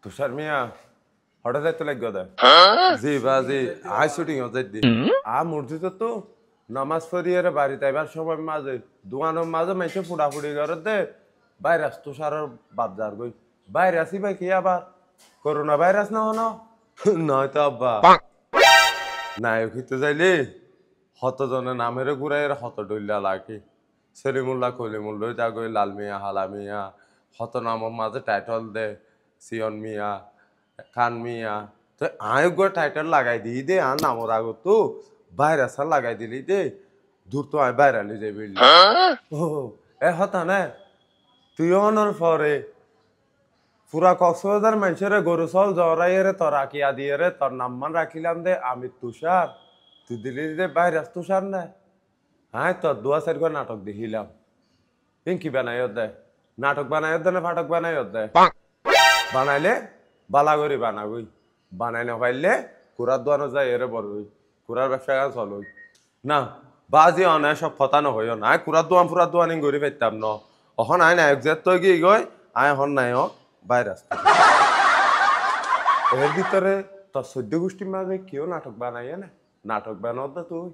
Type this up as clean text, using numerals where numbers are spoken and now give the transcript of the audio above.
তুষার মিয়া হঠাৎ এত লাগবে দে জি বাজি আই শুটিং হতে দি মসজিদে তো নামাজ পড়িয়ে বাড়িতে এবার সময় মাঝে দোকানের মাঝে মাইছে ফুটাফুটি করে দে বাইরে তুষারের বাদ যার গই বাইরে আসি ভাই কি আবার করোনা ভাইরাস না হনো নয় তো আব্বা নায়ক হইতে যাইলে হতজনের নামের ঘুরাই হত ডইলা লাগে সেলিমুল্লাহ কলিমুল্লাহ যা গই লাল মিয়া হালা মিয়া হত নামের মাঝে টাইটল দে সিয়ন মিয়া খান মিয়া তো আয় গো টাইটেল লাগাই দিই দে আর নামর আগত তো ভাইরাস লাগাই দিলি দে দূর তো আয় বাইরালি যাবি ও এ হতা না তুই অনর পরে পুরা কক্সবাজার মানুষের গরু চল জরাইয়ে তোর আকিয়া দিয়ে রে তোর নাম্মান রাখিলাম দে আমি তুষার তুই দিলি দে ভাইরাস তুষার না হ্যাঁ তোর দুয়া চার করে নাটক দেখিলাম কি বানাই দে নাটক বানাই দে না ফাটক বানাই দে বানাইলে বালাগরি বানাবই বানাই না পাইলে কুড়ার দোয়ানো যায় এরে বড়ই কুড়ার ব্যবসা চলই না বাজি অনায় সব ফতানো হইও না কুড়ার দোয়ান ফুরার দোয়ানি গড়ি পাইতাম ন অখন আয় না একজাত তো গিয়ে গই আয় হন নাই হোক ভাইরাস এর ভিতরে তোর সদ্য গোষ্ঠীর মাঝে কেউ নাটক বানাইয়ে না নাটক বানাও তো তুই